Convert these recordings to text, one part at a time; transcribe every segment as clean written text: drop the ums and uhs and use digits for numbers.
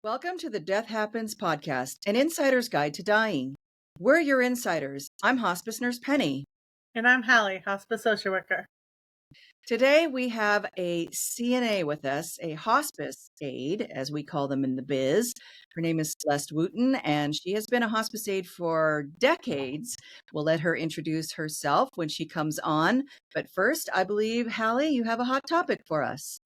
Welcome to the Death Happens podcast, an insider's guide to dying. We're your insiders. I'm hospice nurse Penny. And I'm Hallie, hospice social worker. Today we have a CNA with us, a hospice aide, as we call them in the biz. Her name is Celeste Wooten, and she has been a hospice aide for decades. We'll let her introduce herself when she comes on. But first, I believe, Hallie, you have a hot topic for us.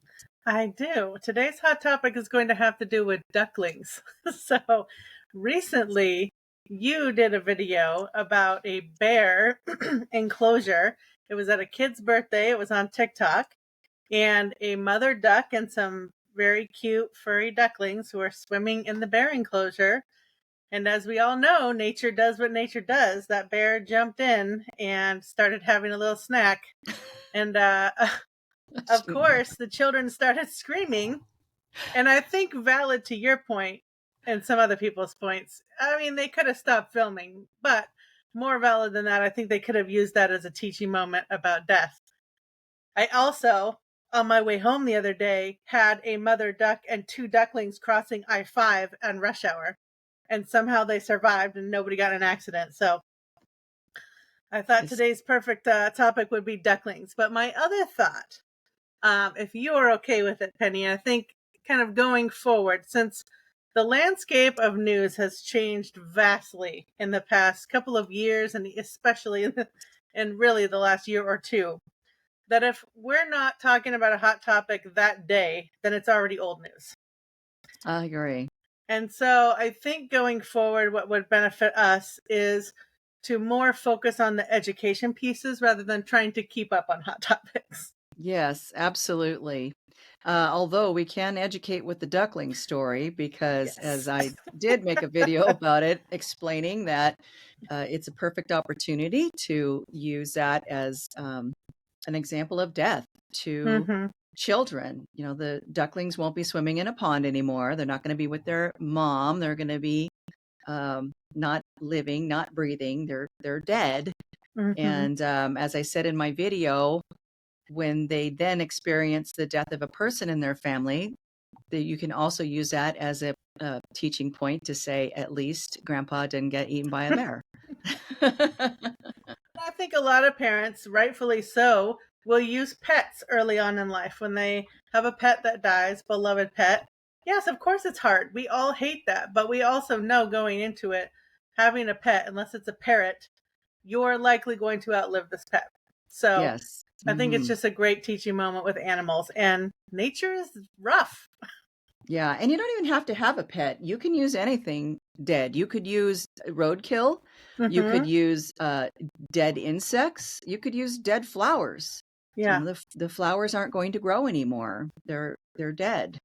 I do. Today's hot topic is going to have to do with ducklings. So recently, you did a video about a bear enclosure. It was at a kid's birthday. It was on TikTok. And a mother duck and some very cute furry ducklings were swimming in the bear enclosure. And as we all know, nature does what nature does. That bear jumped in and started having a little snack. And of course, the children started screaming. And I think valid to your point and some other people's points. I mean, they could have stopped filming, but more valid than that, I think they could have used that as a teaching moment about death. I also, on my way home the other day, had a mother duck and two ducklings crossing I-5 on rush hour. And somehow they survived and nobody got in an accident. So I thought today's perfect topic would be ducklings. But my other thought, if you are okay with it, Penny, I think kind of going forward, since the landscape of news has changed vastly in the past couple of years, and especially in really the last year or two, that if we're not talking about a hot topic that day, then it's already old news. I agree. And so I think going forward, what would benefit us is to more focus on the education pieces rather than trying to keep up on hot topics. Yes, absolutely. Although we can educate with the duckling story because as I did make a video about it, explaining that it's a perfect opportunity to use that as an example of death to children. You know, the ducklings won't be swimming in a pond anymore. They're not going to be with their mom. They're going to be not living, not breathing. They're dead. And as I said in my video, when they then experience the death of a person in their family, that you can also use that as a teaching point to say, at least grandpa didn't get eaten by a bear. I think a lot of parents, rightfully so, will use pets early on in life when they have a pet that dies, beloved pet. Yes, of course it's hard. We all hate that, but we also know going into it, having a pet, unless it's a parrot, you're likely going to outlive this pet. So yes. I think it's just a great teaching moment with animals, and nature is rough. Yeah, and you don't even have to have a pet. You can use anything dead. You could use roadkill. You could use dead insects. You could use dead flowers. Yeah, the flowers aren't going to grow anymore. They're dead.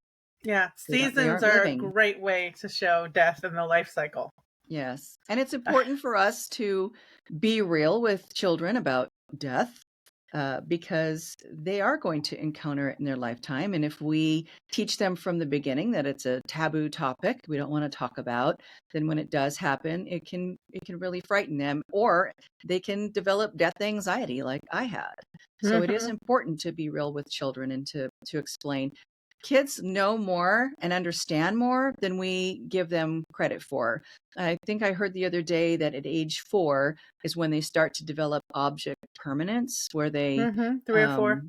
Yeah, seasons are a great way to show death in the life cycle. Yes, and it's important for us to be real with children about death. Because they are going to encounter it in their lifetime. And if we teach them from the beginning that it's a taboo topic we don't want to talk about, then when it does happen, it can really frighten them, or they can develop death anxiety like I had. So it is important to be real with children and to explain. Kids know more and understand more than we give them credit for. I think I heard the other day that at age 4 is when they start to develop object permanence, where they 3 or 4.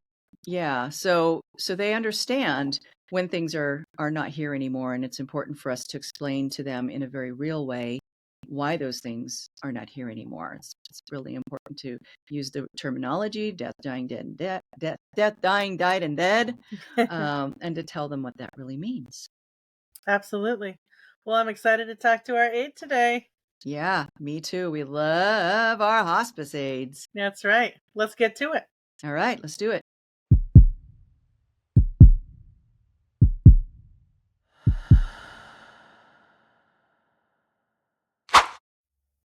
Yeah, so they understand when things are not here anymore, and it's important for us to explain to them in a very real way why those things are not here anymore. It's really important to use the terminology death, dying, dead, and dead, death, dying, died, and dead, and to tell them what that really means. Absolutely. Well, I'm excited to talk to our aide today. Yeah, me too. We love our hospice aides. That's right. Let's get to it. All right, let's do it.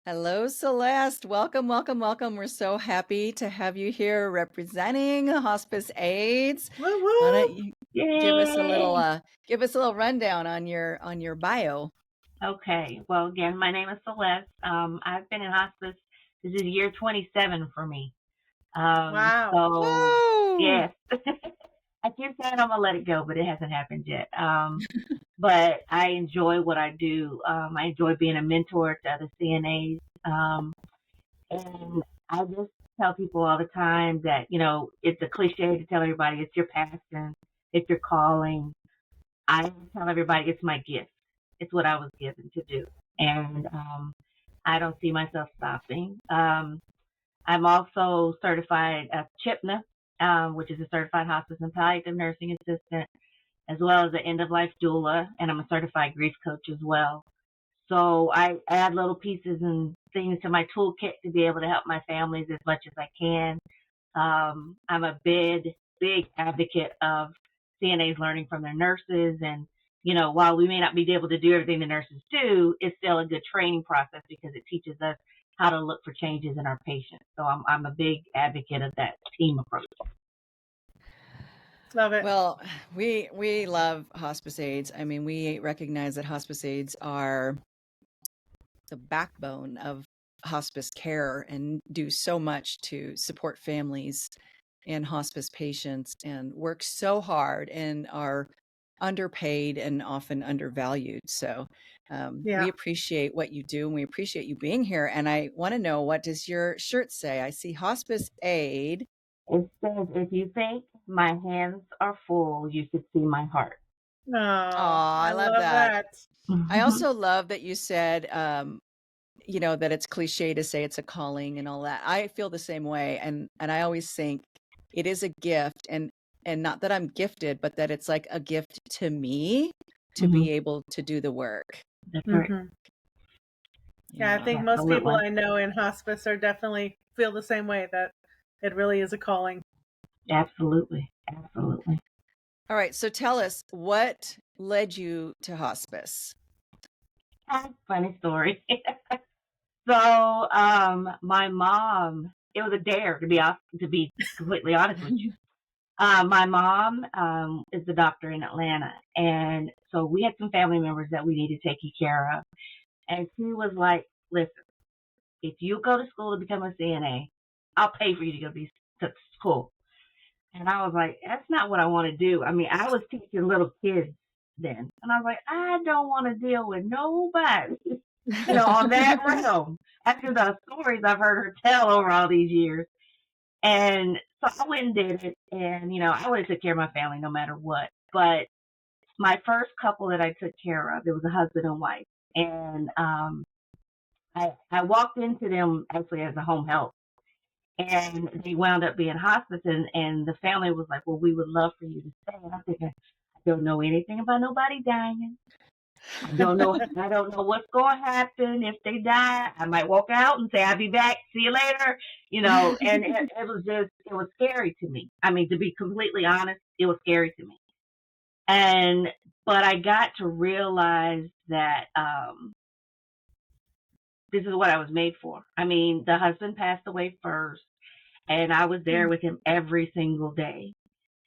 Hello, Celeste. Welcome, welcome, welcome. We're so happy to have you here representing Hospice Aides. Woo woo. Why don't you give us a little rundown on your bio? Okay. Well, again, my name is Celeste. I've been in hospice. This is year 27 for me. Wow. So Whoa. yes, I keep saying I'm gonna let it go, but it hasn't happened yet. But I enjoy what I do. I enjoy being a mentor to other CNAs. And I just tell people all the time that, it's a cliche to tell everybody it's your passion, it's your calling. I tell everybody it's my gift. It's what I was given to do. And I don't see myself stopping. I'm also certified as CHPNA, which is a certified hospice and palliative nursing assistant, as well as an end-of-life doula, and I'm a certified grief coach as well. So I add little pieces and things to my toolkit to be able to help my families as much as I can. I'm a big advocate of CNAs learning from their nurses. And, while we may not be able to do everything the nurses do, it's still a good training process because it teaches us how to look for changes in our patients. So I'm a big advocate of that team approach. Love it. Well, we love hospice aides. I mean, we recognize that hospice aides are the backbone of hospice care and do so much to support families and hospice patients and work so hard and are underpaid and often undervalued. So we appreciate what you do and we appreciate you being here. And I want to know, what does your shirt say? I see Hospice Aide. It says, if you think my hands are full, you should see my heart. Oh, I love that. I also love that you said, that it's cliche to say it's a calling and all that. I feel the same way. And I always think it is a gift, and not that I'm gifted, but that it's like a gift to me to be able to do the work. That's right. Yeah, I think most people I know in hospice are definitely feel the same way, that it really is a calling. Absolutely. All right. So tell us, what led you to hospice? Funny story. So, my mom, it was a dare to be completely honest with you. My mom is the doctor in Atlanta, and so we had some family members that we needed taking care of. And she was like, "Listen, if you go to school to become a CNA, I'll pay for you to go to school." And I was like, "That's not what I want to do." I mean, I was teaching little kids then, and I was like, "I don't want to deal with nobody, on that realm." After the stories I've heard her tell over all these years. And so I went and did it. And, I would have took care of my family no matter what. But my first couple that I took care of, it was a husband and wife. And I walked into them actually as a home health. And they wound up being hospice. And the family was like, "Well, we would love for you to stay." And I'm thinking, I don't know anything about nobody dying. I don't know what's going to happen if they die. I might walk out and say, "I'll be back. See you later." And it was scary to me. I mean, to be completely honest, it was scary to me. But I got to realize that this is what I was made for. I mean, the husband passed away first, and I was there with him every single day.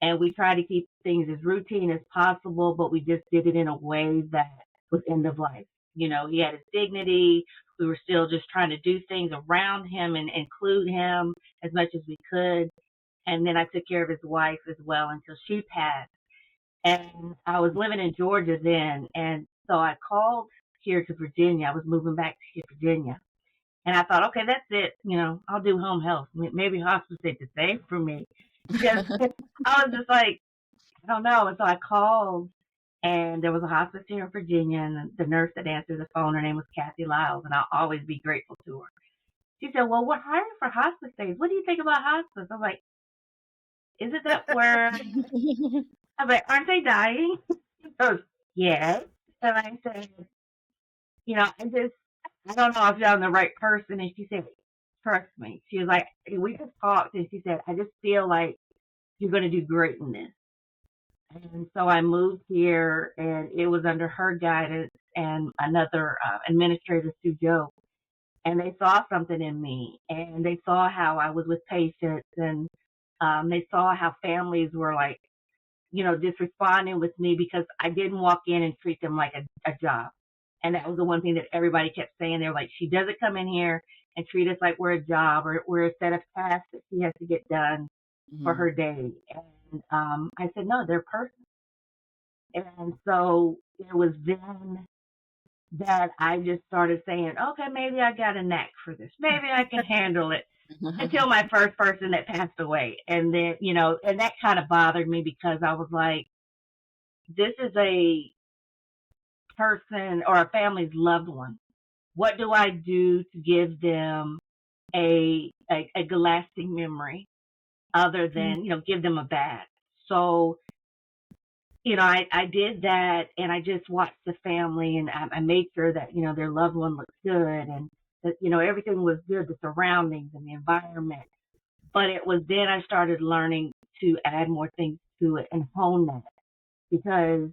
And we tried to keep things as routine as possible, but we just did it in a way that was end of life. He had his dignity. We were still just trying to do things around him and include him as much as we could. And then I took care of his wife as well until she passed. And I was living in Georgia then. And so I called here to Virginia. I was moving back to Virginia. And I thought, okay, that's it. I'll do home health. Maybe hospice is the same for me. Because I was just like, I don't know. And so I called, and there was a hospice here in Virginia, and the nurse that answered the phone, her name was Kathy Lyles, and I'll always be grateful to her. She said, "Well, we're hiring for hospice aides. What do you think about hospice?" I'm like, "Isn't that where?" I'm like, "Aren't they dying?" She goes, "Yes." And I said, I don't know if I'm the right person. And she said, "Trust me." She was like, we just talked, and she said, "I just feel like you're going to do great in this." And so I moved here, and it was under her guidance and another administrator, Sue Joe. And they saw something in me, and they saw how I was with patients, and they saw how families were like, just responding with me because I didn't walk in and treat them like a job. And that was the one thing that everybody kept saying. They're like, "She doesn't come in here and treat us like we're a job or we're a set of tasks that she has to get done for her day." And I said, no, they're a person. And so it was then that I just started saying, okay, maybe I got a knack for this. Maybe I can handle it, until my first person that passed away. And then, and that kind of bothered me because I was like, this is a person or a family's loved one. What do I do to give them a lasting memory other than, give them a bath? So, I did that, and I just watched the family, and I made sure that, their loved one looked good, and that, everything was good, the surroundings and the environment. But it was then I started learning to add more things to it and hone that, because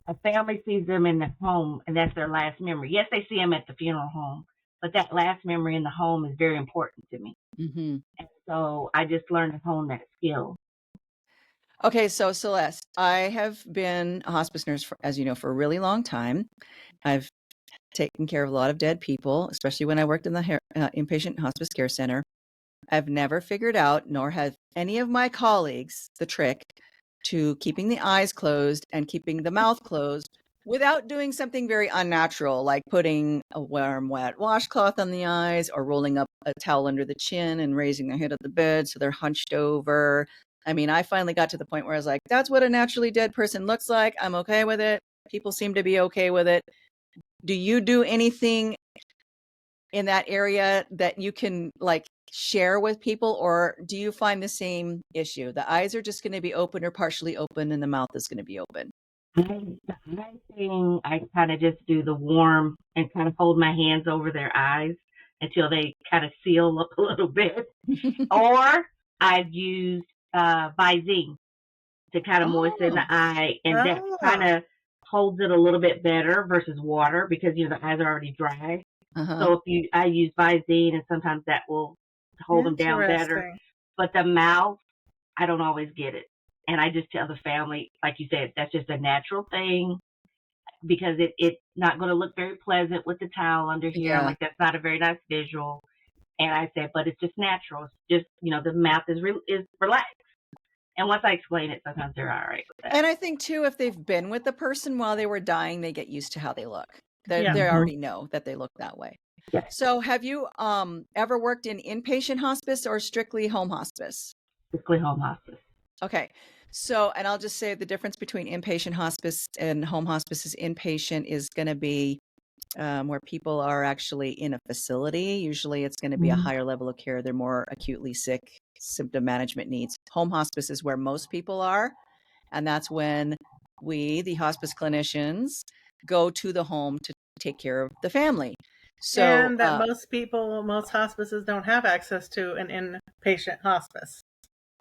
a family sees them in the home, and that's their last memory. Yes, they see them at the funeral home, but that last memory in the home is very important to me. Mm-hmm. And so I just learned to hone that skill. Okay, so Celeste, I have been a hospice nurse, as you know, for a really long time. I've taken care of a lot of dead people, especially when I worked in the inpatient hospice care center. I've never figured out, nor have any of my colleagues, the trick to keeping the eyes closed and keeping the mouth closed without doing something very unnatural, like putting a warm, wet washcloth on the eyes or rolling up a towel under the chin and raising their head of the bed so they're hunched over. I mean, I finally got to the point where I was like, that's what a naturally dead person looks like. I'm okay with it. People seem to be okay with it. Do you do anything in that area that you can share with people, or do you find the same issue? The eyes are just going to be open or partially open and the mouth is going to be open. I kind of just do the warm and kind of hold my hands over their eyes until they kind of seal up a little bit. Or I've used Visine to kind of moisten the eye, and that kind of holds it a little bit better versus water, because the eyes are already dry. So I use Visine, and sometimes that will hold them down better. But the mouth, I don't always get it. And I just tell the family, like you said, that's just a natural thing, because it's not going to look very pleasant with the towel under here. Yeah. I'm like, that's not a very nice visual. And I said, but it's just natural. It's just, the mouth is relaxed. And once I explain it, sometimes they're all right with that. And I think too, if they've been with the person while they were dying, they get used to how they look. They already know that they look that way. Yeah. So have you ever worked in inpatient hospice or strictly home hospice? Strictly home hospice. Okay. So, and I'll just say the difference between inpatient hospice and home hospice is inpatient is going to be where people are actually in a facility. Usually it's going to be a higher level of care. They're more acutely sick, symptom management needs. Home hospice is where most people are. And that's when we, the hospice clinicians, go to the home to take care of the family. So, and that most hospices don't have access to an inpatient hospice.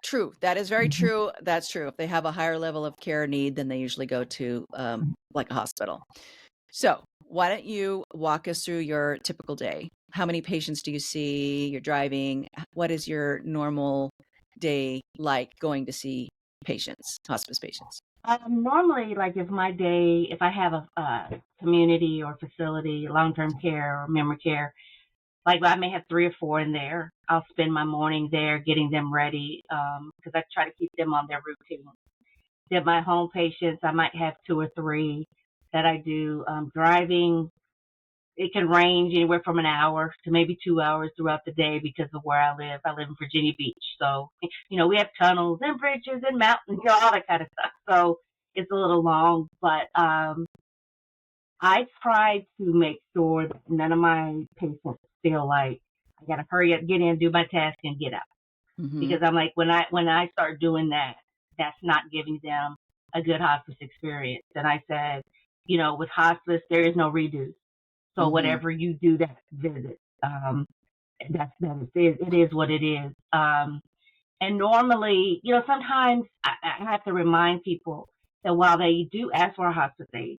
True. That is very true. That's true. If they have a higher level of care need, then they usually go to like a hospital. So why don't you walk us through your typical day? How many patients do you see? You're driving. What is your normal day like going to see patients, hospice patients? Normally, if I have a community or facility, long-term care or memory care, like I may have 3 or 4 in there. I'll spend my morning there getting them ready, because I try to keep them on their routine. Then my home patients, I might have 2 or 3 that I do. Driving, it can range anywhere from an hour to maybe 2 hours throughout the day because of where I live. I live in Virginia Beach. So, we have tunnels and bridges and mountains, all that kind of stuff. So it's a little long, but I try to make sure that none of my patients feel like I got to hurry up, get in, do my task, and get out. Because I'm like, when I start doing that, that's not giving them a good hospice experience. And I said, with hospice, there is no redo. So whatever you do that visit, it is what it is. And normally, sometimes I have to remind people that while they do ask for a hospice aide,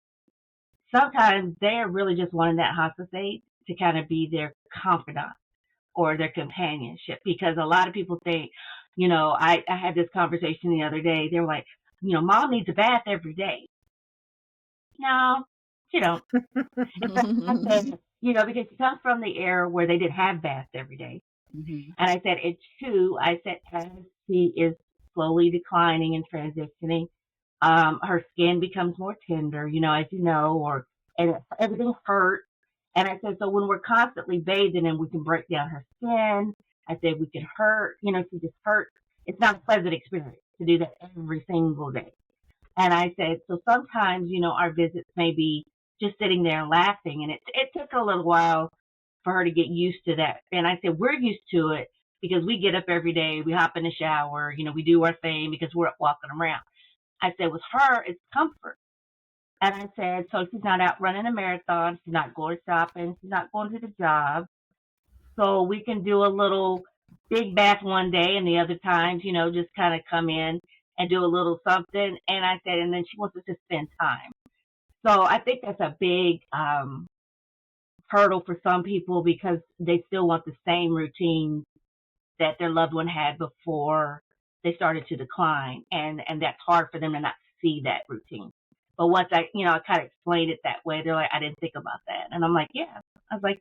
sometimes they're really just wanting that hospice aide to kind of be their confidant or their companionship, because a lot of people think, I had this conversation the other day. They were like, mom needs a bath every day. No, she don't. Because she comes from the era where they didn't have baths every day. And I said, it's true. I said, as she is slowly declining and transitioning. Her skin becomes more tender, as you know, and everything hurts. And I said, so when we're constantly bathing and we can break down her skin, I said we can hurt, she just hurts. It's not a pleasant experience to do that every single day. And I said, so sometimes, our visits may be just sitting there and laughing. And it took a little while for her to get used to that. And I said, we're used to it because we get up every day, we hop in the shower, we do our thing because we're walking around. I said, with her, it's comfort. And I said, so she's not out running a marathon. She's not going shopping. She's not going to the job. So we can do a little big bath one day and the other times, just kind of come in and do a little something. And I said, and then she wants us to spend time. So I think that's a big hurdle for some people because they still want the same routine that their loved one had before they started to decline. And that's hard for them to not see that routine. But once I kind of explained it that way, they're like, I didn't think about that. And I'm like, yeah. I was like,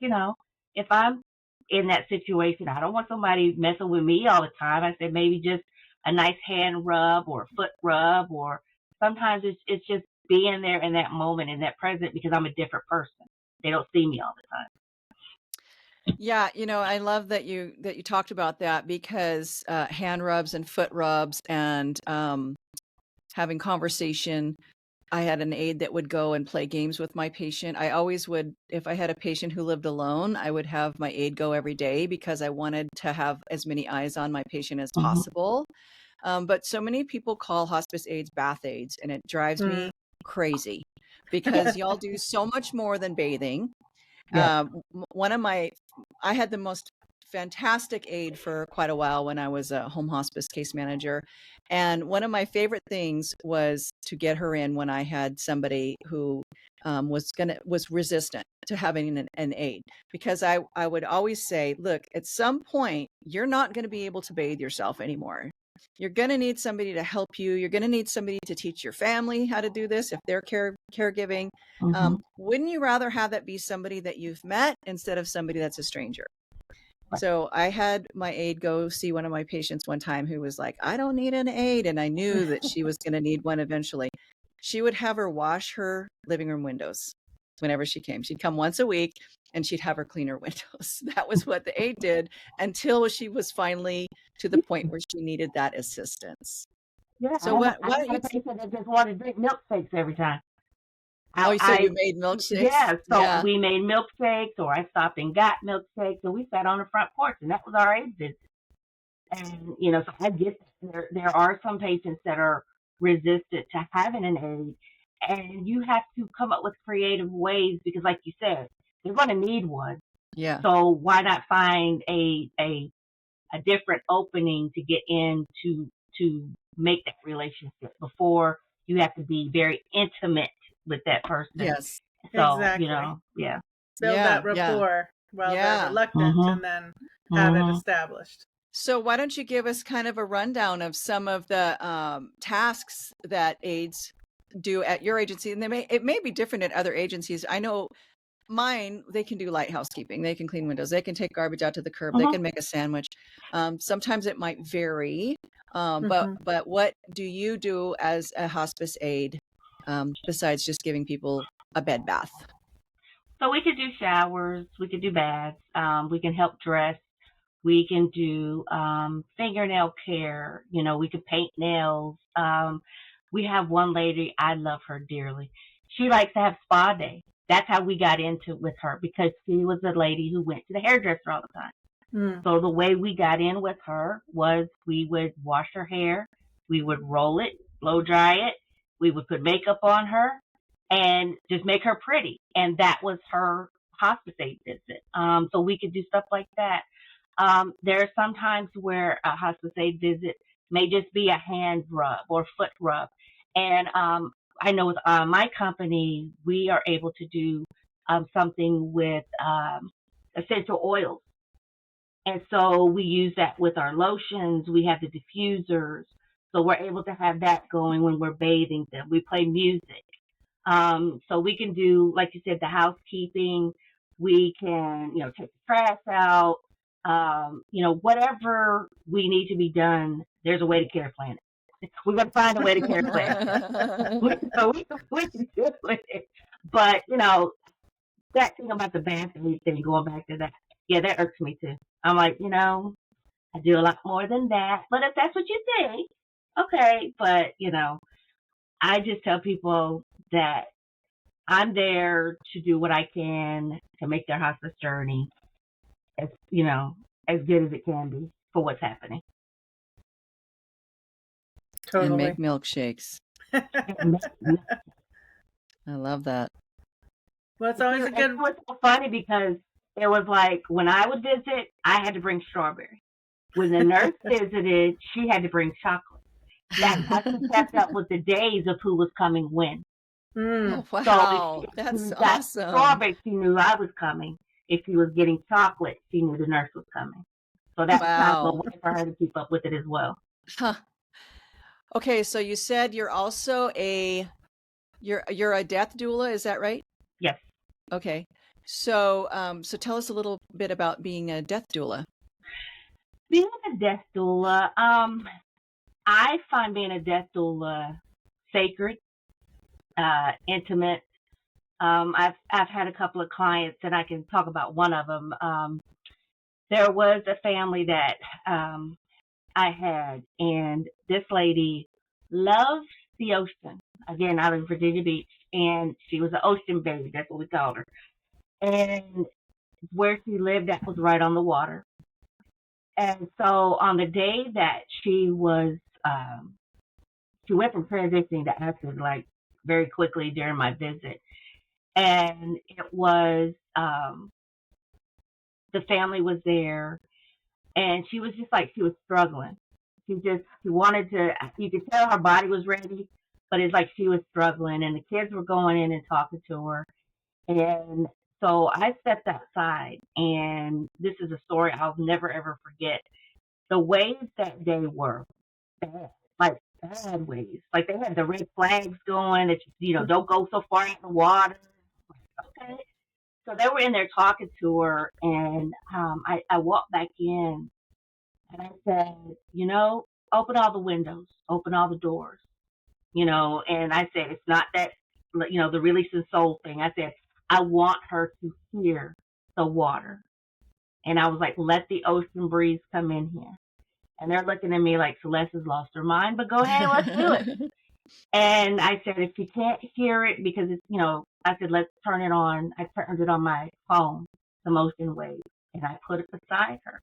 if I'm in that situation, I don't want somebody messing with me all the time. I said, maybe just a nice hand rub or a foot rub, or sometimes it's just being there in that moment, in that present, because I'm a different person. They don't see me all the time. Yeah, I love that you talked about that because hand rubs and foot rubs and having conversation. I had an aide that would go and play games with my patient. I always would, if I had a patient who lived alone, I would have my aide go every day because I wanted to have as many eyes on my patient as possible. But so many people call hospice aides bath aides, and it drives me crazy because y'all do so much more than bathing. Yeah. I had the most fantastic aide for quite a while when I was a home hospice case manager. And one of my favorite things was to get her in when I had somebody who was resistant to having an aide, because I would always say, look, at some point, you're not going to be able to bathe yourself anymore. You're going to need somebody to help you. You're going to need somebody to teach your family how to do this if they're caregiving. Wouldn't you rather have that be somebody that you've met instead of somebody that's a stranger? Right. So I had my aide go see one of my patients one time who was like, I don't need an aide. And I knew that she was going to need one eventually. She would have her wash her living room windows whenever she came. She'd come once a week and she'd have her clean her windows. That was what the aide did until she was finally to the point where she needed that assistance. Yeah. So I had a patient that just wanted to drink milkshakes every time. You made milkshakes? Yeah. So we made milkshakes, or I stopped and got milkshakes, and we sat on the front porch, and that was our aid visit. And, so I get that there are some patients that are resistant to having an aide, and you have to come up with creative ways because, like you said, they're going to need one. Yeah. So why not find a different opening to get in to make that relationship before you have to be very intimate with that person. Yes. So, exactly. Yeah. Build that rapport while they're reluctant and then have it established. So why don't you give us kind of a rundown of some of the tasks that aides do at your agency? And it may be different at other agencies. I know mine, they can do light housekeeping. They can clean windows. They can take garbage out to the curb. They can make a sandwich. Sometimes it might vary. But what do you do as a hospice aide besides just giving people a bed bath? So we could do showers. We could do baths. We can help dress. We can do fingernail care. We could paint nails. We have one lady, I love her dearly. She likes to have spa day. That's how we got into with her, because she was a lady who went to the hairdresser all the time. So the way we got in with her was we would wash her hair, we would roll it, blow dry it, we would put makeup on her and just make her pretty. And that was her hospice aide visit. So we could do stuff like that. There are some times where a hospice aide visit may just be a hand rub or foot rub. And I know with my company, we are able to do something with essential oils. And so we use that with our lotions. We have the diffusers. So we're able to have that going when we're bathing them. We play music. So we can do, like you said, the housekeeping. We can, take the trash out. Whatever we need to be done, there's a way to care plan it. We're gonna find a way to care less. So we can do it. But that thing about the bath thing, going back to that, yeah, that irks me too. I'm like, I do a lot more than that. But if that's what you think, okay. But I just tell people that I'm there to do what I can to make their hospice journey as as good as it can be for what's happening. Totally. And make milkshakes. I love that. Well, it's always a good. It was so funny because it was like when I would visit, I had to bring strawberries. When the nurse visited, she had to bring chocolate. That's how she kept up with the days of who was coming when. Mm. Oh, wow, so that's got awesome. Strawberries, she knew I was coming. If she was getting chocolate, she knew the nurse was coming. So that was kind of a way for her to keep up with it as well. Huh. Okay, so you said you're also you're a death doula, is that right? Yes. Okay. So so tell us a little bit about being a death doula. Being a death doula, I find being a death doula sacred, intimate. I've had a couple of clients, and I can talk about one of them. There was a family that I had, and this lady loves the ocean. Again, out of Virginia Beach, and she was an ocean baby. That's what we called her. And where she lived, that was right on the water. And so on the day that she was, she went from transitioning to acid like very quickly during my visit. And it was, the family was there, and she was just like, she was struggling. She wanted to, you could tell her body was ready, but it's like she was struggling, and the kids were going in and talking to her. And so I stepped outside, and this is a story I'll never ever forget. The waves that day were bad, like bad waves. Like they had the red flags going that don't go so far in the water. Okay. So they were in there talking to her, and I walked back in, and I said, open all the windows, open all the doors, and I said, it's not that, the releasing soul thing. I said, I want her to hear the water. And I was like, let the ocean breeze come in here. And they're looking at me like Celeste has lost her mind, but go ahead, let's do it. And I said, if you can't hear it, because it's, I said, let's turn it on. I turned it on my phone, the motion wave, and I put it beside her.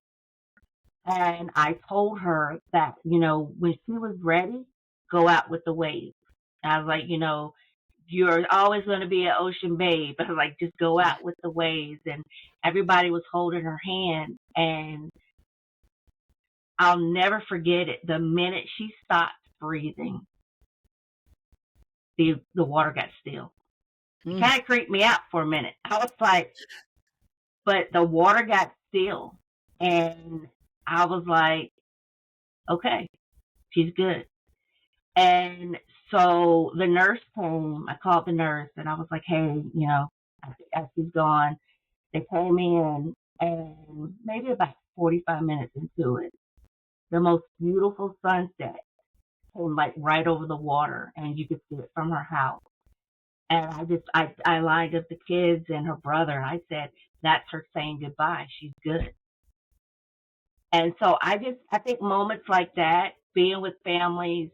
And I told her that, when she was ready, go out with the waves. And I was like, you're always going to be an ocean babe. I was like, just go out with the waves. And everybody was holding her hand. And I'll never forget it. The minute she stopped breathing, the water got still. It kind of creeped me out for a minute. I was like, but the water got still. And I was like, okay, she's good. And so the nurse came. I called the nurse, and I was like, hey, as she's gone, they came in, and maybe about 45 minutes into it, the most beautiful sunset came like right over the water, and you could see it from her house. And I lined up the kids and her brother, and I said, that's her saying goodbye. She's good. And so I think moments like that, being with families,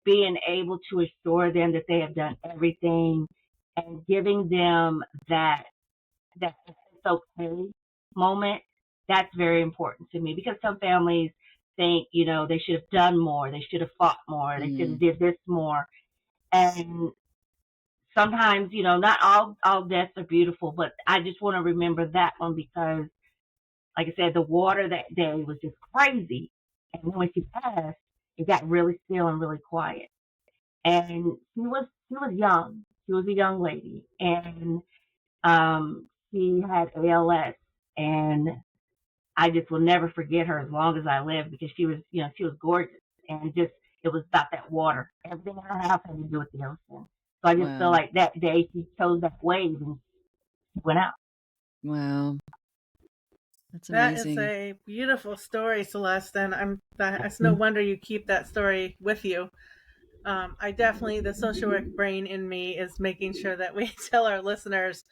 being able to assure them that they have done everything, and giving them that it's okay moment, that's very important to me, because some families think, they should have done more, they should have fought more, they should have did this more. And sometimes, not all deaths are beautiful, but I just want to remember that one because, like I said, the water that day was just crazy. And then when she passed, it got really still and really quiet. And she was young. She was a young lady, and she had ALS, and I just will never forget her as long as I live, because she was gorgeous, and just it was about that water. Everything in her house had to do with the ocean. So I just feel like that day she chose that wave and she went out. Wow. That's That is amazing. a beautiful story, Celeste, and it's no wonder you keep that story with you. I definitely, the social work brain in me is making sure that we tell our listeners.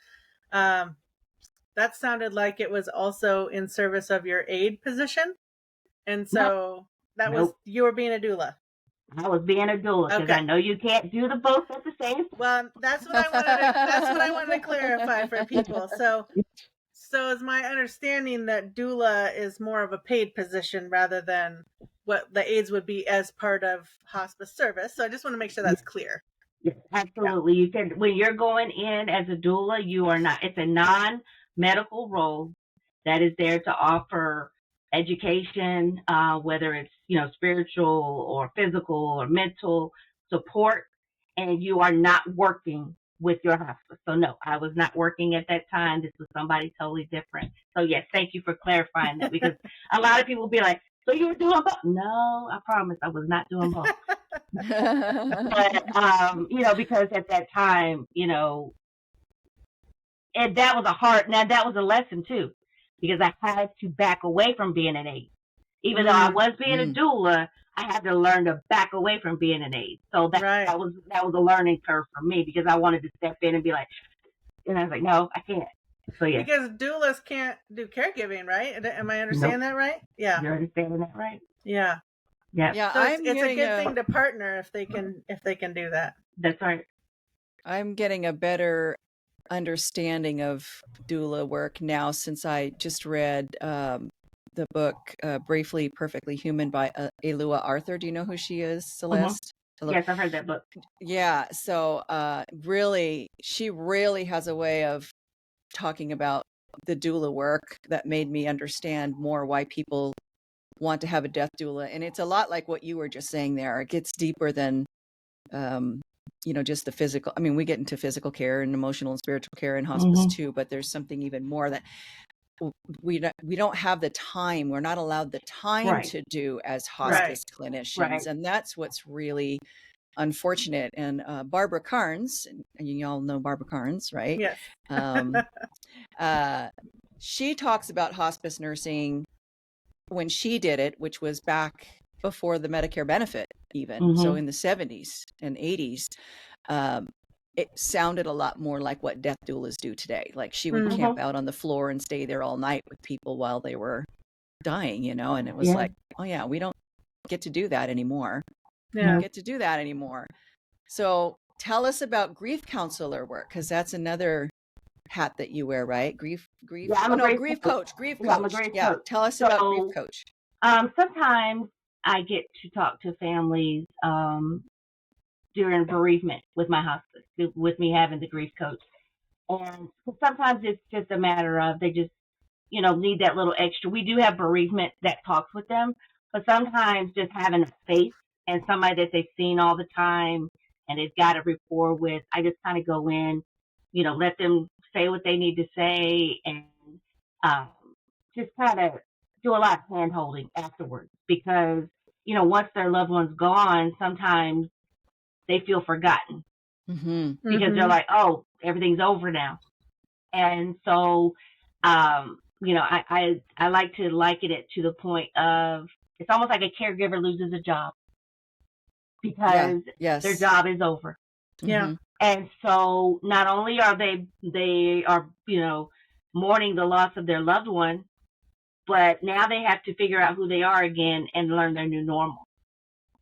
Um, that sounded like it was also in service of your aide position, and No, so that was, nope. you were being a doula. I was being a doula because I Okay. know you can't do the both at the same time. Well, that's what I wanted to clarify for people. So is my understanding that doula is more of a paid position rather than what the aides would be as part of hospice service. So I just want to make sure that's clear. Yes, Yeah. absolutely. You can, when you're going in as a doula, you are not, it's a non-medical role that is there to offer education, whether it's, spiritual or physical or mental support, and you are not working with your hospice. So no, I was not working at that time. This was somebody totally different. So yes, thank you for clarifying that, because a lot of people will be like, so you were doing both? No, I promise I was not doing both. But because at that time, and that was that was a lesson too, because I had to back away from being an aide. Even though I was being a doula, I had to learn to back away from being an aide. So Right. that was a learning curve for me, because I wanted to step in and be like, and I was like, no, I can't. So yeah, Because doulas can't do caregiving, right? Am I understanding that right? Yeah. you're understanding that right? Yeah. Yeah, Yeah, So I'm it's a getting good thing to partner if they can do that. that's right. I'm getting a better understanding of doula work now since I just read the book Briefly Perfectly Human by Elua Arthur. Do you know who she is, Celeste? Yes, I've heard that book. Yeah, so she really has a way of talking about the doula work that made me understand more why people want to have a death doula. And it's a lot like what you were just saying there. It gets deeper than just the physical. I mean, we get into physical care and emotional and spiritual care in hospice too, but there's something even more that we don't have the time. We're not allowed the time to do as hospice clinicians. And that's what's really unfortunate. And Barbara Carnes, and you all know Barbara Carnes, right? Yes. She talks about hospice nursing when she did it, which was back before the Medicare benefit even. So in the 70s and 80s, it sounded a lot more like what death doulas do today. Like she would camp out on the floor and stay there all night with people while they were dying, and it was like, oh yeah, we don't get to do that anymore. Yeah. We don't get to do that anymore. So tell us about grief counselor work, because that's another hat that you wear, right? Grief. Yeah, I'm a grief coach. Yeah, I'm a grief coach. Tell us about grief coach. Sometimes I get to talk to families during bereavement with my hospice, with me having the grief coach. And sometimes it's just a matter of they just, need that little extra. We do have bereavement that talks with them, but sometimes just having a face and somebody that they've seen all the time and they've got a rapport with, I just kind of go in, let them say what they need to say, and just kind of do a lot of hand holding afterwards, because, once their loved one's gone, sometimes they feel forgotten because they're like, oh, everything's over now. And so, I like to liken it to the point of, it's almost like a caregiver loses a job because their job is over. Yeah. And so not only are they are, mourning the loss of their loved one, but now they have to figure out who they are again and learn their new normal.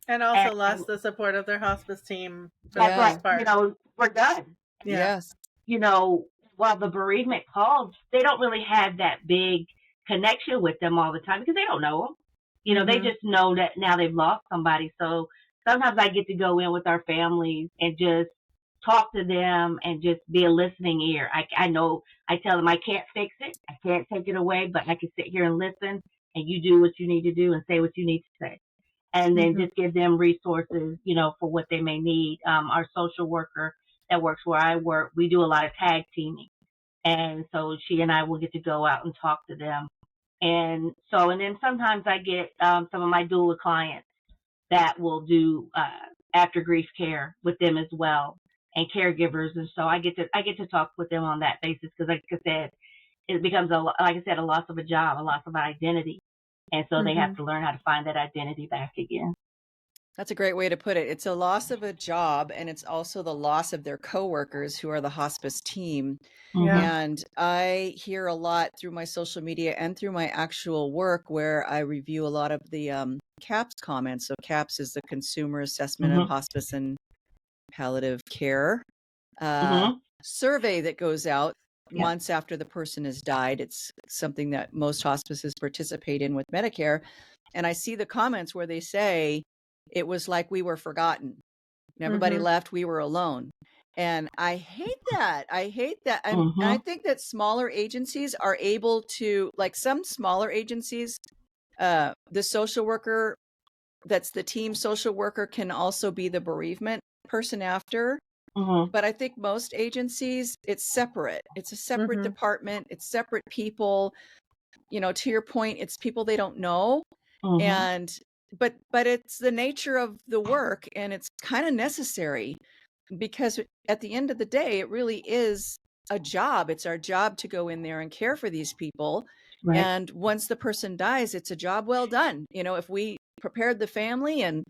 And also lost the support of their hospice team. That's right. We're done. Yeah. Yes. While the bereavement calls, they don't really have that big connection with them all the time because they don't know them. They just know that now they've lost somebody. So sometimes I get to go in with our families and just talk to them and just be a listening ear. I know, I tell them I can't fix it. I can't take it away, but I can sit here and listen, and you do what you need to do and say what you need to say. And then just give them resources, for what they may need. Our social worker that works where I work, we do a lot of tag teaming. And so she and I will get to go out and talk to them. And then sometimes I get some of my doula clients that will do after grief care with them as well, and caregivers. And so I get to talk with them on that basis, because like I said, it becomes like I said, a loss of a job, a loss of identity. And so they have to learn how to find that identity back again. That's a great way to put it. It's a loss of a job, and it's also the loss of their coworkers who are the hospice team. Yeah. And I hear a lot through my social media and through my actual work where I review a lot of the CAPS comments. So CAPS is the Consumer Assessment of Hospice and Palliative Care survey that goes out months after the person has died. It's something that most hospices participate in with Medicare. And I see the comments where they say, it was like we were forgotten. And everybody left, we were alone. And I hate that. I hate that. And I think that smaller agencies are able to, like some smaller agencies, the social worker, that's the team social worker, can also be the bereavement person after. But I think most agencies, it's separate. It's a separate department. It's separate people. You know, to your point, it's people they don't know. And but it's the nature of the work, and it's kind of necessary, because at the end of the day, it really is a job. It's our job to go in there and care for these people. Right. And once the person dies, it's a job well done. You know, if we prepared the family and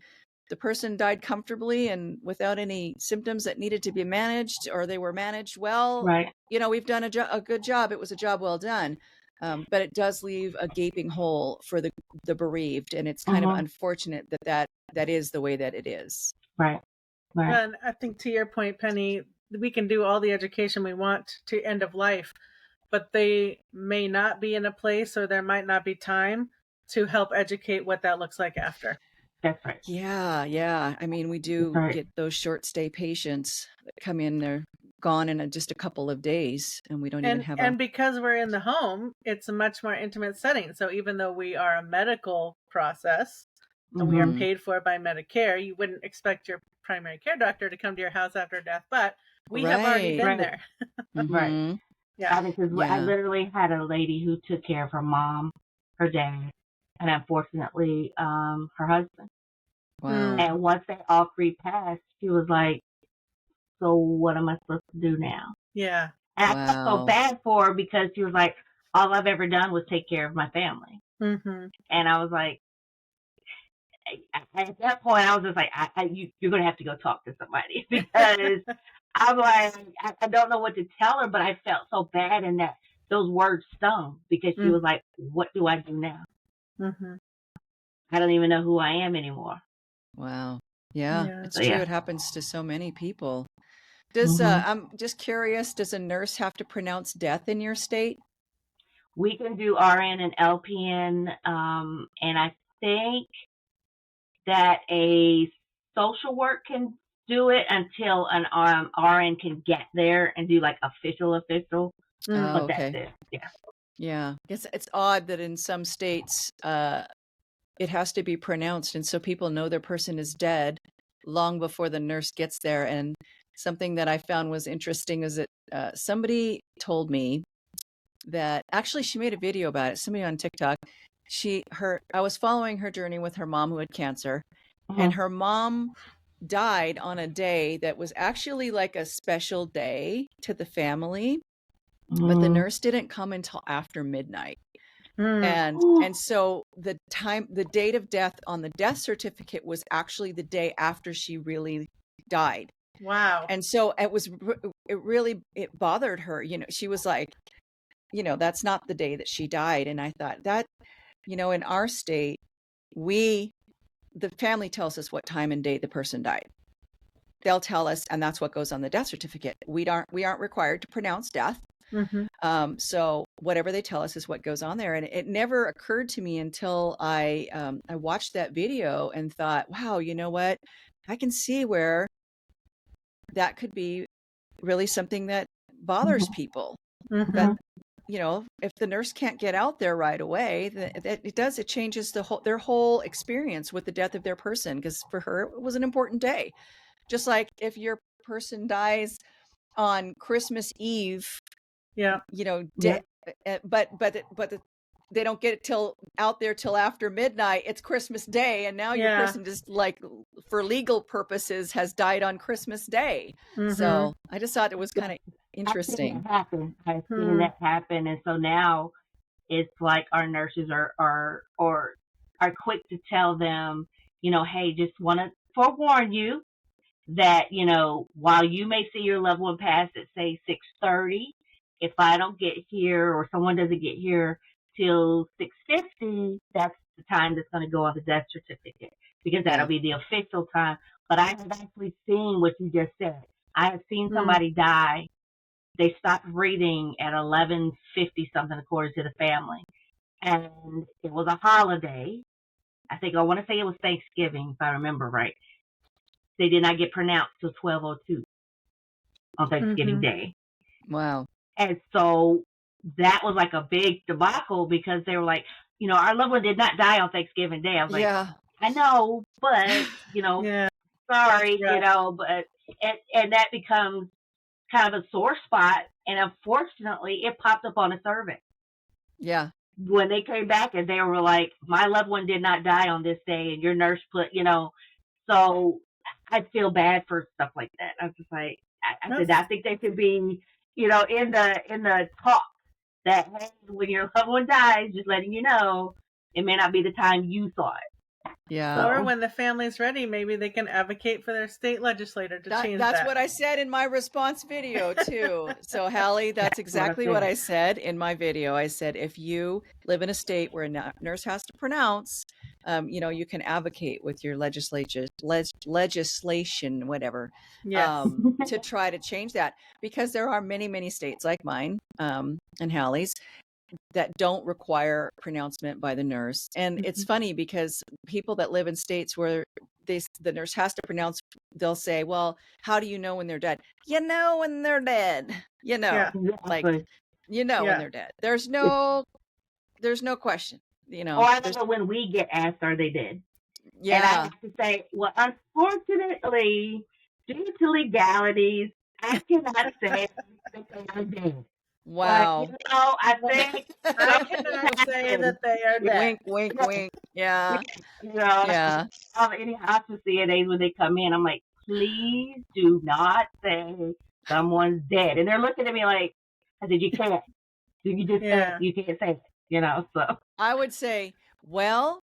the person died comfortably and without any symptoms that needed to be managed, or they were managed well, right, you know, we've done a good job. It was a job well done. But it does leave a gaping hole for the bereaved, and it's kind of unfortunate that is the way that it is. Right. Right. And I think, to your point, Penny, we can do all the education we want to end of life, but they may not be in a place, or there might not be time to help educate what that looks like after. That's right. Yeah. I mean, we do get those short stay patients that come in, they're gone in just a couple of days, and we don't even have and because we're in the home, it's a much more intimate setting. So even though we are a medical process and we are paid for by Medicare, you wouldn't expect your primary care doctor to come to your house after death, but we have already been there. Right. Yeah. Because I literally had a lady who took care of her mom, her dad, and unfortunately, her husband. Wow. And once they all three passed, she was like, so what am I supposed to do now? Yeah. And I felt so bad for her, because she was like, all I've ever done was take care of my family. And I was like, at that point, I was just like, you're going to have to go talk to somebody, because I'm like, I don't know what to tell her, but I felt so bad, and that those words stung, because she was like, what do I do now? I don't even know who I am anymore. Wow. Yeah. It's true. It happens to so many people. Does I'm just curious, does a nurse have to pronounce death in your state? We can do RN and LPN, and I think that a social work can do it until an RN can get there and do like official. But that's it. Yeah. It's odd that in some states it has to be pronounced, and so people know their person is dead long before the nurse gets there. And something that I found was interesting is that somebody told me that, actually she made a video about it, somebody on TikTok. I was following her journey with her mom who had cancer, and her mom died on a day that was actually like a special day to the family, but the nurse didn't come until after midnight. And so the date of death on the death certificate was actually the day after she really died. Wow. And so it bothered her. You know, she was like, you know, that's not the day that she died. And I thought that, you know, in our state, the family tells us what time and date the person died. They'll tell us, and that's what goes on the death certificate. We aren't required to pronounce death. So whatever they tell us is what goes on there. And it never occurred to me until I watched that video and thought, wow, you know what? I can see where that could be really something that bothers people. That, you know, if the nurse can't get out there right away, it changes their whole experience with the death of their person. Because for her, it was an important day. Just like if your person dies on Christmas Eve, you know, but they don't get it out there till after midnight. It's Christmas Day, and now your person just, like, for legal purposes, has died on Christmas Day. So I just thought it was kind of I've seen Interesting. that happen. I've seen that happen, and so now it's like our nurses are quick to tell them, hey, just want to forewarn you that while you may see your loved one pass at say 6:30, if I don't get here or someone doesn't get here till 6:50, that's the time that's going to go on the death certificate because that'll be the official time. But I have actually seen what you just said. I have seen somebody die. They stopped breathing at 11:50 something, according to the family, and it was a holiday. I want to say it was Thanksgiving, if I remember right. They did not get pronounced till 12:02 on Thanksgiving Day. Wow. And so that was like a big debacle because they were like, our loved one did not die on Thanksgiving Day. I was like, I know, but, sorry, but, and that becomes kind of a sore spot. And unfortunately, it popped up on a survey. Yeah. When they came back and they were like, my loved one did not die on this day, and your nurse put, so I feel bad for stuff like that. I was just like, I think they could be, in the talk that, hey, when your loved one dies, just letting you know, it may not be the time you saw it. Yeah. Or when the family's ready, maybe they can advocate for their state legislator to change that. That's what I said in my response video too. So Hallie, that's exactly what I said in my video. I said, if you live in a state where a nurse has to pronounce, you can advocate with your legislation, whatever, to try to change that, because there are many, many states like mine and Hallie's that don't require pronouncement by the nurse. And it's funny because people that live in states where the nurse has to pronounce, they'll say, well, how do you know when they're dead? When they're dead, when they're dead. There's no question, Or I remember when we get asked, are they dead? Yeah. And I have to say, well, unfortunately, due to legalities, I cannot say that they are dead. Wow. But, I think I cannot say that they are dead. Wink, wink. Yeah. Any hospice CNAs, when they come in, I'm like, please do not say someone's dead. And they're looking at me like, I said, you can't. You just you can't say it, so. I would say, well,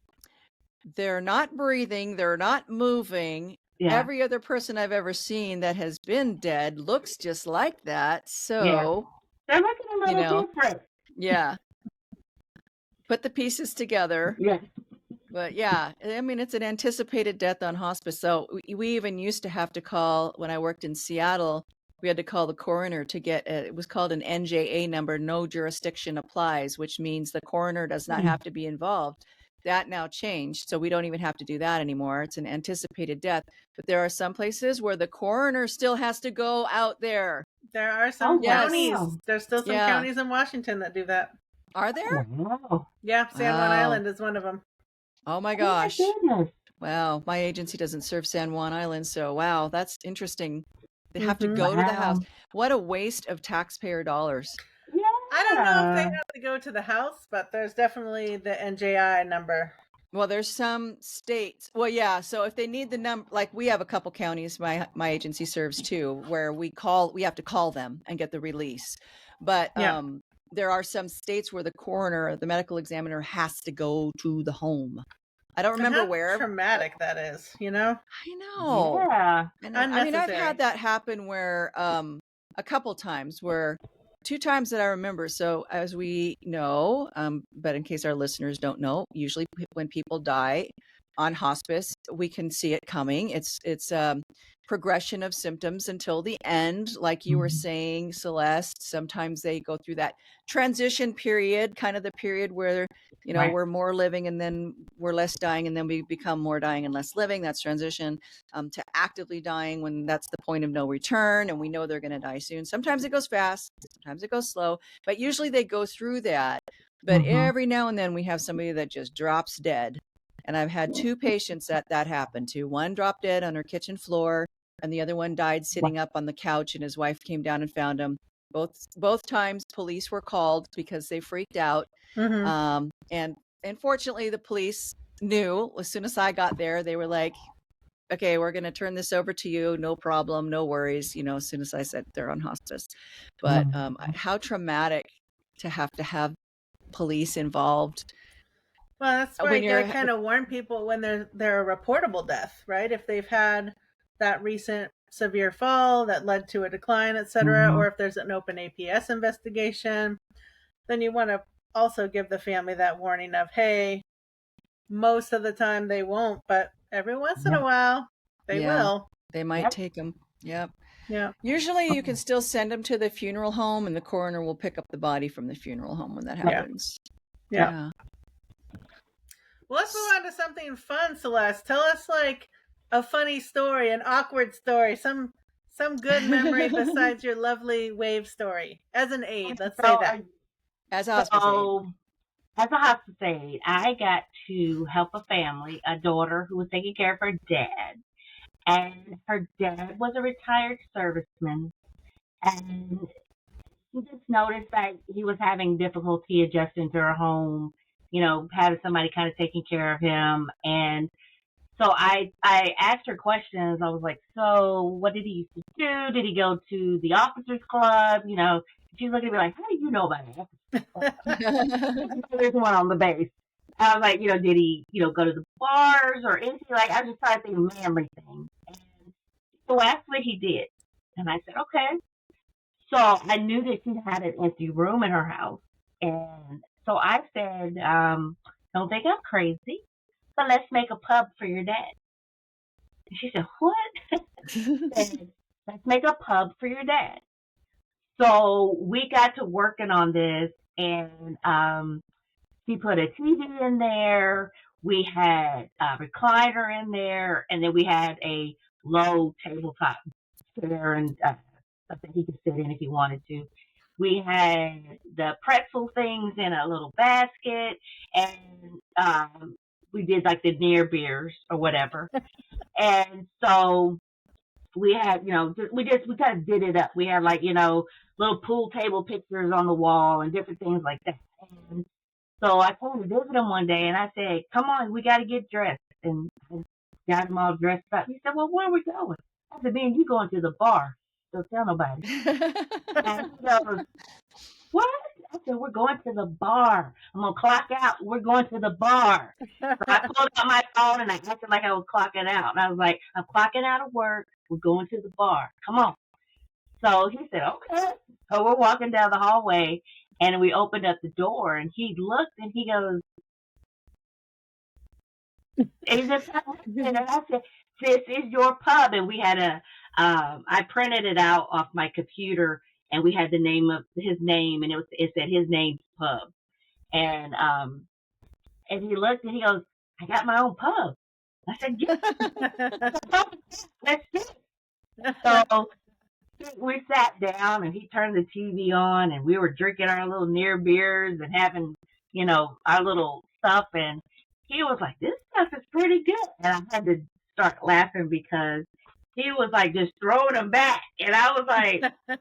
they're not breathing, they're not moving. Yeah. Every other person I've ever seen that has been dead looks just like that. So they're looking a little different. Yeah. Put the pieces together. Yeah. But yeah, I mean, it's an anticipated death on hospice. So we even used to have to call, when I worked in Seattle, we had to call the coroner to get, it was called an NJA number, no jurisdiction applies, which means the coroner does not have to be involved. That now changed, so we don't even have to do that anymore. It's an anticipated death. But there are some places where the coroner still has to go out there. There are some counties. There's still some counties in Washington that do that. Are there? Wow. Yeah, San Juan Island is one of them. Oh my gosh. Wow, my agency doesn't serve San Juan Island, so wow, that's interesting. They have to go to the house. What a waste of taxpayer dollars. Yeah. I don't know if they have to go to the house, but there's definitely the NJI number. Well, there's some states. Well, yeah. So if they need the number, like we have a couple counties my agency serves too, where we have to call them and get the release. But there are some states where the coroner, the medical examiner, has to go to the home. I don't remember where. Traumatic that is, I know. Yeah. I mean, I've had that happen where a couple times, where 2 times that I remember. So as we know, but in case our listeners don't know, usually when people die on hospice, we can see it coming. It's progression of symptoms until the end, like you were saying, Celeste. Sometimes they go through that transition period, kind of the period where we're more living and then we're less dying, and then we become more dying and less living. That's transition to actively dying, when that's the point of no return and we know they're going to die soon. Sometimes it goes fast, sometimes it goes slow, but usually they go through that. But every now and then we have somebody that just drops dead. And I've had 2 patients that happened to. One dropped dead on her kitchen floor, and the other one died sitting up on the couch, and his wife came down and found him. Both times police were called because they freaked out. And fortunately the police knew as soon as I got there. They were like, okay, we're going to turn this over to you. No problem. No worries. As soon as I said they're on hospice. But how traumatic to have police involved. Well, that's why When you got to you're kind of warn people when they're a reportable death, right? If they've had that recent severe fall that led to a decline, etc., or if there's an open APS investigation, then you want to also give the family that warning of, hey, most of the time they won't, but every once in a while they will. They might take them. Yep. Yeah. Usually you can still send them to the funeral home, and the coroner will pick up the body from the funeral home when that happens. Yeah. Well, let's move on to something fun, Celeste. Tell us like a funny story, an awkward story, some good memory besides your lovely wave story. As an aide, let's say that. As a hospice aide. As a hospice aide, I got to help a family, a daughter who was taking care of her dad. And her dad was a retired serviceman. And she just noticed that he was having difficulty adjusting to her home, having somebody kind of taking care of him. And so I asked her questions. I was like, so what did he used to do? Did he go to the officers club? She's looking at me like, how do you know about it? There's one on the base. I was like, did he, go to the bars or anything? Like, I just tried to think of manly things. And so asked what he did. And I said, okay. So I knew that she had an empty room in her house. And so I said, don't think I'm crazy, but let's make a pub for your dad. And she said, what? Said, let's make a pub for your dad. So we got to working on this, and she put a TV in there. We had a recliner in there, and then we had a low tabletop chair and something he could sit in if he wanted to. We had the pretzel things in a little basket, and we did like the near beers or whatever. And so we had, we kind of did it up. We had like, little pool table pictures on the wall and different things like that. And so I came to visit him one day and I said, come on, we got to get dressed. And I got him all dressed up. He said, well, where are we going? I said, man, you going to the bar. Don't tell nobody. And he goes, what? I said, we're going to the bar. I'm going to clock out. We're going to the bar. So I pulled out my phone and I acted like I was clocking out. And I was like, I'm clocking out of work. We're going to the bar. Come on. So he said, okay. So we're walking down the hallway and we opened up the door and he looked and he goes, and he just, and I said, this is your pub. And we had I printed it out off my computer and we had the name of his name and it said his name's pub. And he looked and he goes, I got my own pub. I said, yeah. Let's do it. So we sat down and he turned the TV on and we were drinking our little near beers and having, our little stuff. And he was like, this stuff is pretty good. And I had to start laughing because he was like just throwing them back. And I was like, I'm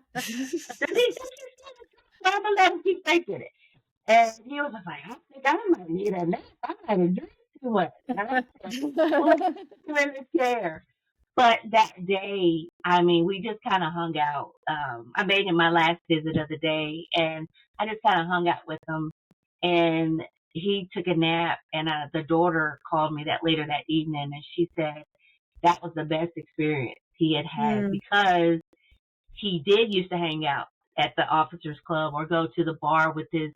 going to let him keep thinking it. And he was like, I think I might need a nap. I might have drank too much. And I said, in the chair. But that day, we just kind of hung out. I made him my last visit of the day, and I just kind of hung out with him. And he took a nap, and the daughter called me later that evening, and she said that was the best experience he had because he did used to hang out at the officers club or go to the bar with his,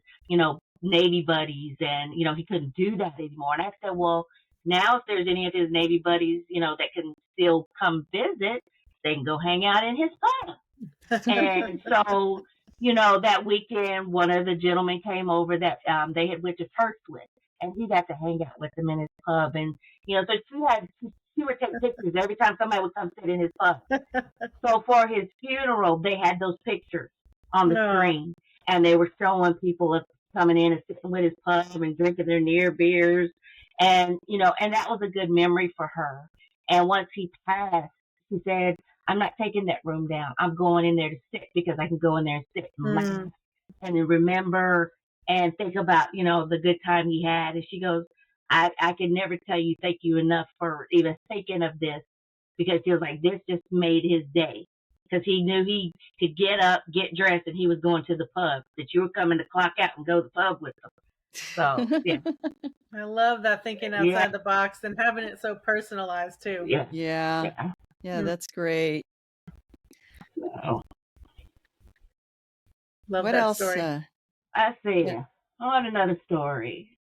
Navy buddies, and, he couldn't do that anymore. And I said, well, now if there's any of his Navy buddies, that can still come visit, they can go hang out in his pub. And so, that weekend, one of the gentlemen came over that they had went to church with, and he got to hang out with them in his pub. And, so she would take pictures every time somebody would come sit in his pub. So for his funeral, they had those pictures on the screen, and they were showing people coming in and sitting with his pub and drinking their near beers. And, and that was a good memory for her. And once he passed, she said, I'm not taking that room down. I'm going in there to sit because I can go in there and sit and laugh and then remember and think about, the good time he had. And she goes, I can never tell you thank you enough for even thinking of this because he was like, this just made his day. Because he knew he could get up, get dressed, and he was going to the pub. That you were coming to clock out and go to the pub with him. So, yeah. I love that, thinking outside the box and having it so personalized too. Yeah, that's great. So, love What that else? story. I see. I want another story.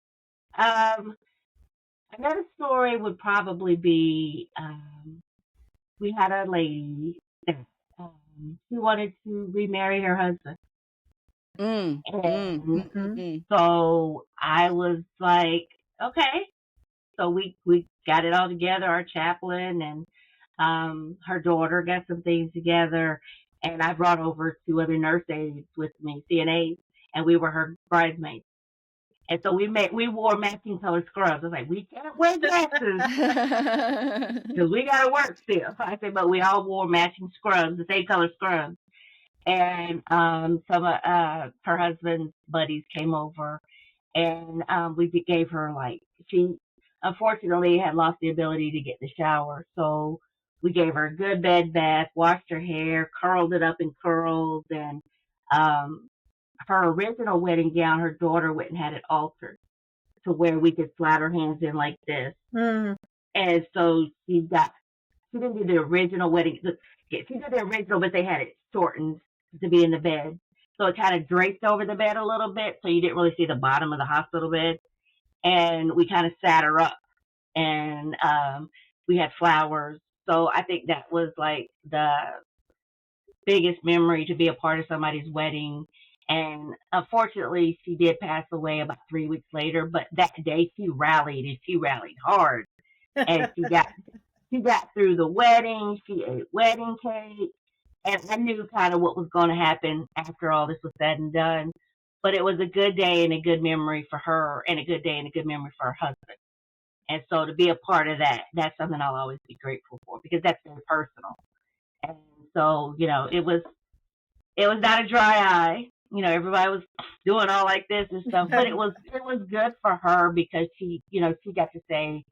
Another story would probably be we had a lady that she wanted to remarry her husband. And so I was like, okay. So we got it all together, our chaplain and her daughter got some things together, and I brought over 2 other nurse aides with me, CNAs, and we were her bridesmaids. And so we wore matching color scrubs. I was like, we can't wear glasses because we got to work still. I said, but we all wore matching scrubs, the same color scrubs. And some of her husband's buddies came over, and we gave her, like, she unfortunately had lost the ability to get the shower. So we gave her a good bed bath, washed her hair, curled it up in curls, and her original wedding gown, her daughter went and had it altered to where we could slide her hands in like this. And so she didn't do the original wedding. She did the original, but they had it shortened to be in the bed. So it kind of draped over the bed a little bit, so you didn't really see the bottom of the hospital bed. And we kind of sat her up, and we had flowers. So I think that was like the biggest memory, to be a part of somebody's wedding. And unfortunately, she did pass away about 3 weeks later. But that day, she rallied, and she rallied hard. And she got through the wedding. She ate wedding cake, and I knew kind of what was going to happen after all this was said and done. But it was a good day and a good memory for her, and a good day and a good memory for her husband. And so to be a part of that, that's something I'll always be grateful for, because that's very personal. And so, it was not a dry eye. Everybody was doing all like this and stuff, but it was good for her, because she got to say,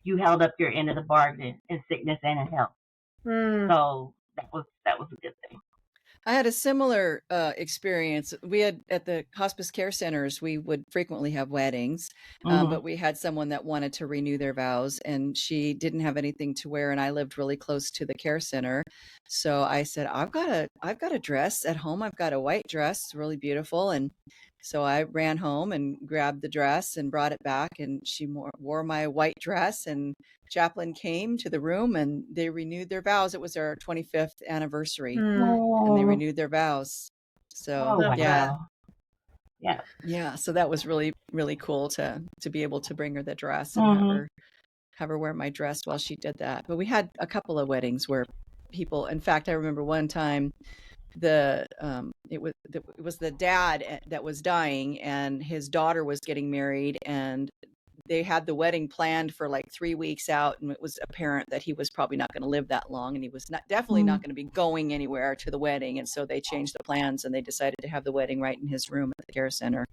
you held up your end of the bargain in sickness and in health. So that was a good thing. I had a similar experience. We had, at the hospice care centers, we would frequently have weddings, but we had someone that wanted to renew their vows, and she didn't have anything to wear, and I lived really close to the care center. So I said, I've got a dress at home. I've got a white dress, really beautiful. And so I ran home and grabbed the dress and brought it back, and she wore my white dress, and chaplain came to the room, and they renewed their vows. It was our 25th anniversary, and they renewed their vows. So yeah. So that was really, really cool to be able to bring her the dress and have her wear my dress while she did that. But we had a couple of weddings where people, in fact, I remember one time, it was the dad that was dying, and his daughter was getting married, and they had the wedding planned for like 3 weeks out, and it was apparent that he was probably not going to live that long, and he was definitely not going to be going anywhere to the wedding. And so they changed the plans, and they decided to have the wedding right in his room at the care center.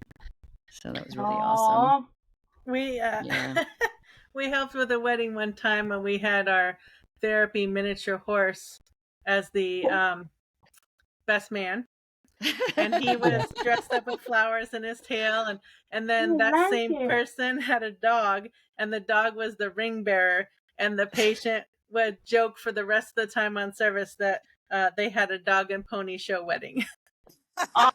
So that was really awesome. We we helped with a wedding one time, and we had our therapy miniature horse as the best man, and he was dressed up with flowers in his tail, and then that same person had a dog, and the dog was the ring bearer, and the patient would joke for the rest of the time on service that they had a dog and pony show wedding. Oh,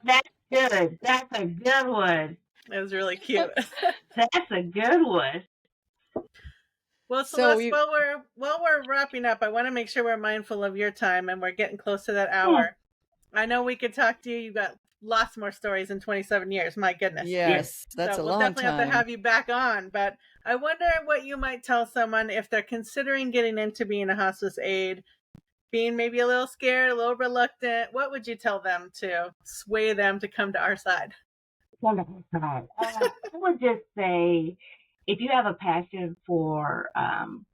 that's good. That's a good one. It was really cute. That's a good one. Well, Celeste, while we're wrapping up, I want to make sure we're mindful of your time, and we're getting close to that hour. I know we could talk to you. You've got lots more stories in 27 years. My goodness. Yes, that's a long time. We'll definitely have to have you back on. But I wonder what you might tell someone if they're considering getting into being a hospice aide, being maybe a little scared, a little reluctant. What would you tell them to sway them to come to our side? I would just say, if you have a passion for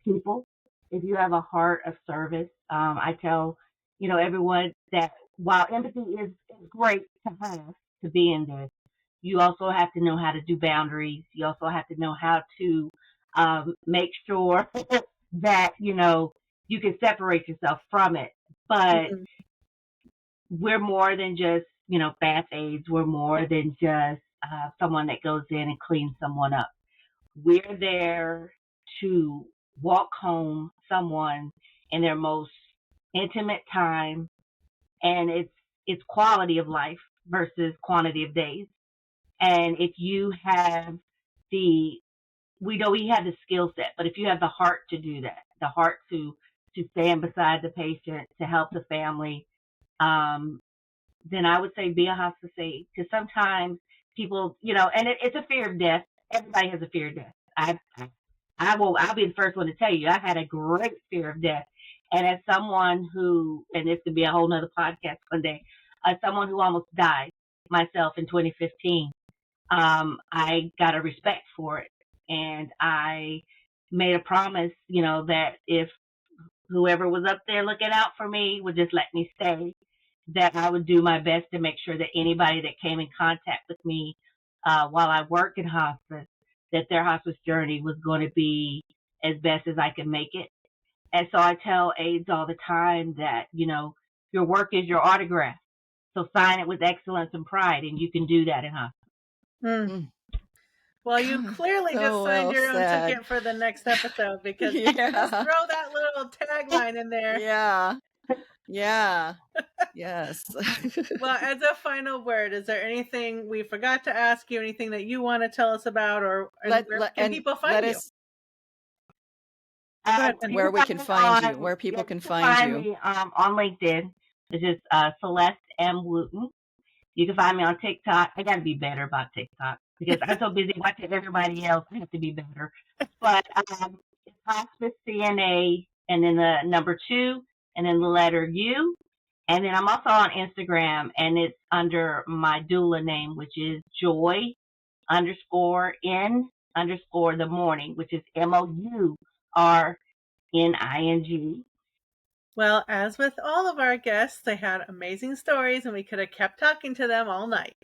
people, if you have a heart of service, I tell everyone that while empathy is great to have to be in this, you also have to know how to do boundaries. You also have to know how to make sure that you can separate yourself from it. But Mhm. we're more than just, bath aides. We're more than just someone that goes in and cleans someone up. We're there to walk home someone in their most intimate time, and it's quality of life versus quantity of days. And if you have we know we have the skill set, but if you have the heart to do that, the heart to stand beside the patient, to help the family, then I would say be a hospice aide. Because sometimes people, and it's a fear of death. Everybody has a fear of death. I'll be the first one to tell you, I had a great fear of death. And as someone who, and this could be a whole nother podcast one day, as someone who almost died myself in 2015, I got a respect for it. And I made a promise, that if whoever was up there looking out for me would just let me stay, that I would do my best to make sure that anybody that came in contact with me while I work in hospice, that their hospice journey was going to be as best as I could make it. And so I tell aides all the time that, your work is your autograph. So sign it with excellence and pride, and you can do that in hospice. Mm. Well, you God, clearly so just signed well your own said. ticket for the next episode, because if you just Yeah. throw that little tagline in there. Yeah. Yeah. Yes. Well, as a final word, is there anything we forgot to ask you? Anything that you want to tell us about, or where can people find you? Go ahead, Penny. Where we can find you, where people can find you. Me on LinkedIn, which is Celeste M. Wooten. You can find me on TikTok. I got to be better about TikTok because I'm so busy watching everybody else. I have to be better. But it's Hospice CNA, and then the number 2, and then the letter U. And then I'm also on Instagram, and it's under my doula name, which is Joy_N_the morning, which is MOURNING. Well, as with all of our guests, they had amazing stories, and we could have kept talking to them all night.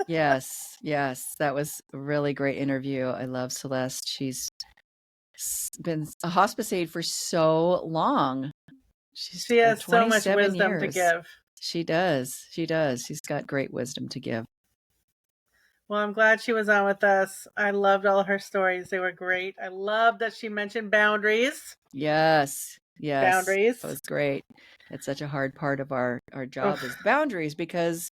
Yes, that was a really great interview. I love Celeste. She's been a hospice aide for so long. She has so much 27 wisdom to years. give. She does. She's got great wisdom to give. Well, I'm glad she was on with us. I loved all her stories. They were great. I love that she mentioned boundaries. Yes. Boundaries. That was great. It's such a hard part of our job is boundaries, because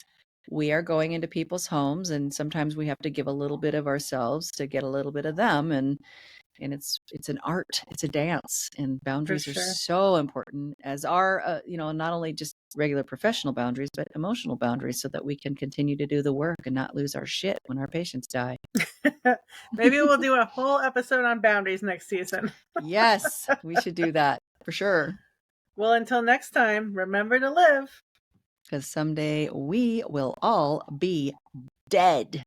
we are going into people's homes, and sometimes we have to give a little bit of ourselves to get a little bit of them, and it's an art, it's a dance, and boundaries are so important, as are not only just regular professional boundaries, but emotional boundaries, so that we can continue to do the work and not lose our shit when our patients die. Maybe we'll do a whole episode on boundaries next season. Yes, we should do that for sure. Well, until next time, remember to live, because someday we will all be dead.